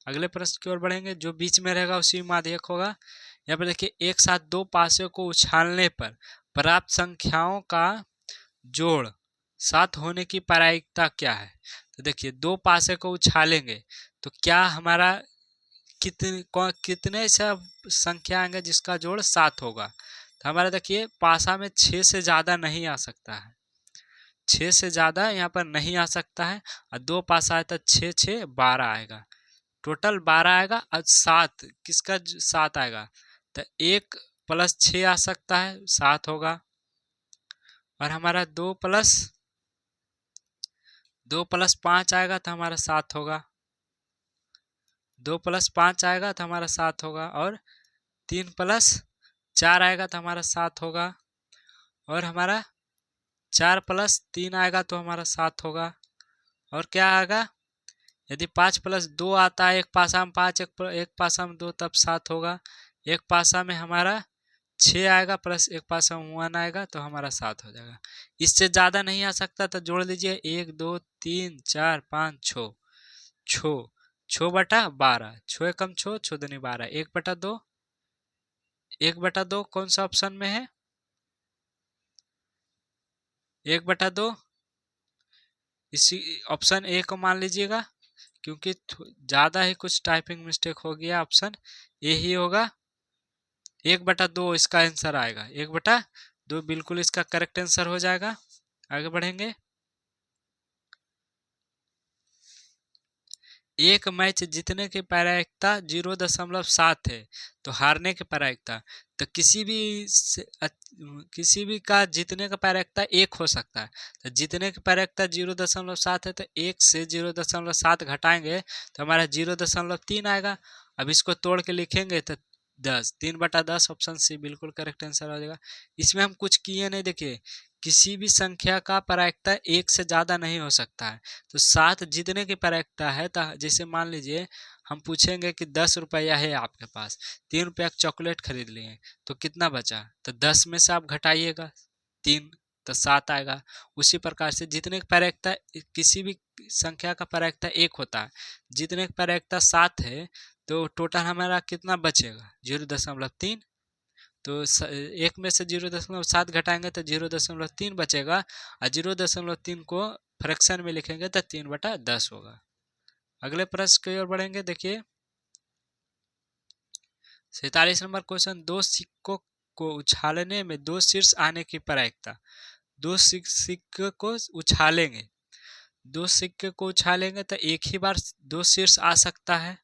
अगले प्रश्न की ओर बढ़ेंगे, जो बीच में रहेगा उसी में माध्यक होगा। यहाँ पर देखिए, एक साथ 2 पासे को उछालने पर प्राप्त संख्याओं का जोड़ 7 होने की प्रायिकता क्या है। तो देखिए 2 पासे को उछालेंगे तो क्या हमारा कितने से संख्या आएंगे जिसका जोड़ 7 होगा। तो हमारा देखिए पासा में 6 से ज्यादा नहीं आ सकता है, 6 से ज़्यादा यहाँ पर नहीं आ सकता है, और 2 पास आया तो 6 6 12 आएगा, टोटल 12 आएगा। और 7 किसका 7 आएगा, तो 1 प्लस 6 आ सकता है, 7 होगा। और हमारा 2 प्लस 5 आएगा तो हमारा 7 होगा, 2 प्लस 5 आएगा तो हमारा 7 होगा। और 3 प्लस 4 आएगा तो हमारा 7 होगा। और हमारा 4 प्लस 3 आएगा तो हमारा 7 होगा। और क्या आएगा, यदि 5 प्लस 2 आता है, एक पासा में 5 एक पासा में 2, तब 7 होगा। एक पासा में हमारा 6 आएगा प्लस एक पासा में 1 आएगा तो हमारा 7 हो जाएगा। इससे ज़्यादा नहीं आ सकता तो जोड़ लीजिए, 1 2 3 4 5 6, 6 बटा 12, 6 एकम 6, 6 दूनी 12, 1/2, 1/2 कौन सा ऑप्शन में है, 1/2 इसी ऑप्शन ए को मान लीजिएगा, क्योंकि ज़्यादा ही कुछ टाइपिंग मिस्टेक हो गया, ऑप्शन ए ही होगा। 1/2 इसका आंसर आएगा, 1/2 बिल्कुल इसका करेक्ट आंसर हो जाएगा। आगे बढ़ेंगे। एक मैच जीतने की प्रायिकता 0.7 है तो हारने की प्रायिकता, तो किसी भी का जीतने का प्रायिकता 1 हो सकता है। तो जीतने की प्रायिकता 0.7 है तो 1 से 0.7 घटाएंगे तो हमारा 0.3 आएगा। अब इसको तोड़ के लिखेंगे तो 10, 3/10 ऑप्शन सी बिल्कुल करेक्ट आंसर हो जाएगा। इसमें हम कुछ किए नहीं, देखिए किसी भी संख्या का प्रायिकता 1 से ज़्यादा नहीं हो सकता है। तो 7 जीतने की प्रायिकता है, तो जैसे मान लीजिए हम पूछेंगे कि 10 रुपया है आपके पास, 3 रुपया का चॉकलेट खरीद लिए, तो कितना बचा, तो 10 में से आप घटाइएगा 3, तो 7 आएगा। उसी प्रकार से जीतने की प्रायिकता, किसी भी संख्या का प्रायिकता 1 होता है, जीतने की प्रायिकता 7 है, तो टोटल हमारा कितना बचेगा, 0.3। तो 1 में से 0.7 घटाएंगे तो 0.3 बचेगा, और 0.3 को फ्रैक्शन में लिखेंगे तो 3/10 होगा। अगले प्रश्न की ओर बढ़ेंगे। देखिए 47 नंबर क्वेश्चन, 2 सिक्कों को उछालने में 2 शीर्ष आने की प्रायिकता, 2 सिक्के को उछालेंगे, 2 सिक्के को उछालेंगे तो एक ही बार 2 शीर्ष आ सकता है,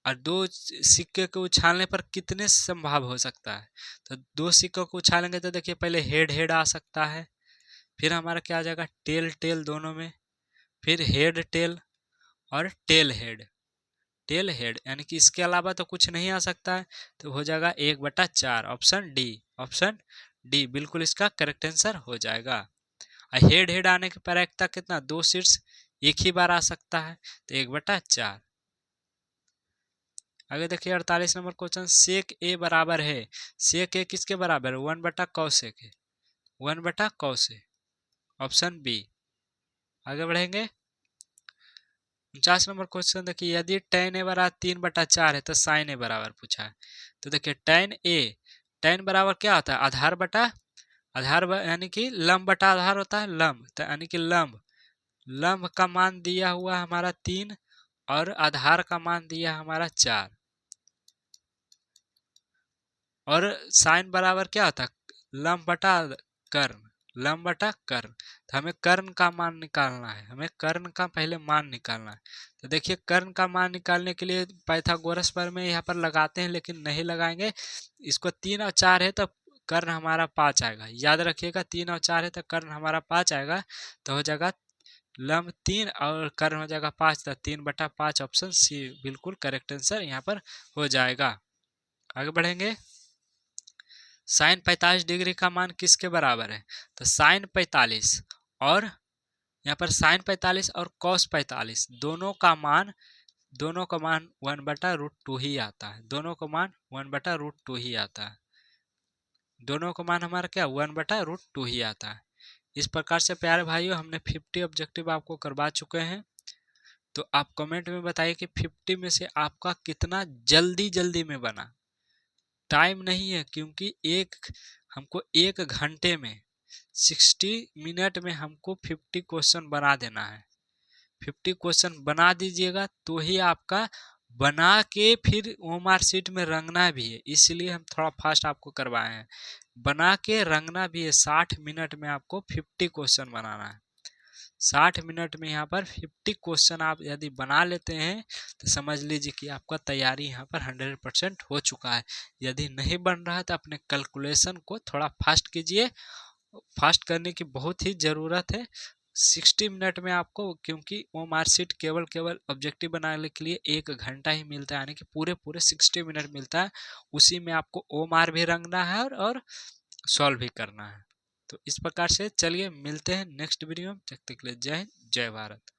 और 2 सिक्के को उछालने पर कितने संभव हो सकता है, तो 2 सिक्कों को उछालेंगे तो देखिए पहले हेड हेड आ सकता है, फिर हमारा क्या आ जाएगा टेल टेल दोनों में, फिर हेड टेल और टेल हेड, टेल हेड, यानी कि इसके अलावा तो कुछ नहीं आ सकता है, तो हो जाएगा 1/4, ऑप्शन डी, ऑप्शन डी बिल्कुल इसका करेक्ट आंसर हो जाएगा। हेड हेड आने की प्रायिकता कितना, 2 शीर्ष एक ही बार आ सकता है, तो 1/4। आगे देखिए 48 नंबर क्वेश्चन, सेक ए बराबर है, सेक ए किसके बराबर है, 1/cos है, 1/cos, ऑप्शन बी। आगे बढ़ेंगे 49 नंबर क्वेश्चन, देखिए यदि tan ए बराबर 3/4 है तो sin ए बराबर पूछा है। तो देखिए tan बराबर क्या होता है, आधार बटा आधार, यानी कि लंब बटा आधार होता है, लंब, तो यानी कि लंब का मान दिया हुआ हमारा 3 और आधार का मान दिया हमारा 4, और साइन बराबर क्या होता है, लंब बटा कर्ण, लंब बटा कर्ण, तो हमें कर्ण का मान निकालना है, हमें कर्ण का पहले मान निकालना है। तो देखिए कर्ण का मान निकालने के लिए पाइथागोरस पर में यहाँ पर लगाते हैं, लेकिन नहीं लगाएंगे, इसको 3 और 4 है तो कर्ण हमारा 5 आएगा, याद रखिएगा 3 और 4 है तो कर्ण हमारा 5 आएगा, तो हो जाएगा लंब 3 और कर्ण हो जाएगा 5, तो 3/5 ऑप्शन सी बिल्कुल करेक्ट आंसर यहाँ पर हो जाएगा। आगे बढ़ेंगे, साइन 45 डिग्री का मान किसके बराबर है, तो साइन 45 और यहाँ पर साइन 45 और कॉस 45 दोनों का मान 1/√2 ही आता है, दोनों का मान 1/√2 ही आता है, दोनों का मान हमारा क्या 1/√2 ही आता है। इस प्रकार से प्यारे भाइयों हमने 50 ऑब्जेक्टिव आपको करवा चुके हैं। तो आप कमेंट में बताइए कि 50 में से आपका कितना जल्दी जल्दी में बना। टाइम नहीं है, क्योंकि हमको 1 घंटे में 60 मिनट में हमको 50 क्वेश्चन बना देना है। 50 क्वेश्चन बना दीजिएगा तो ही आपका बना के फिर ओएमआर शीट में रंगना भी है, इसलिए हम थोड़ा फास्ट आपको करवाए हैं। बना के रंगना भी है, 60 मिनट में आपको 50 क्वेश्चन बनाना है। 60 मिनट में यहाँ पर 50 क्वेश्चन आप यदि बना लेते हैं तो समझ लीजिए कि आपका तैयारी यहाँ पर 100% हो चुका है। यदि नहीं बन रहा है तो अपने कैलकुलेशन को थोड़ा फास्ट कीजिए, फास्ट करने की बहुत ही ज़रूरत है। 60 मिनट में आपको, क्योंकि वो मार्कशीट केवल केवल ऑब्जेक्टिव बनाने के लिए 1 घंटा ही मिलता है, यानी कि पूरे पूरे 60 मिनट मिलता है। उसी में आपको ओ मार भी रंगना है और सॉल्व भी करना है। तो इस प्रकार से चलिए मिलते हैं नेक्स्ट वीडियो में, तब तक के लिए जय हिंद जय भारत।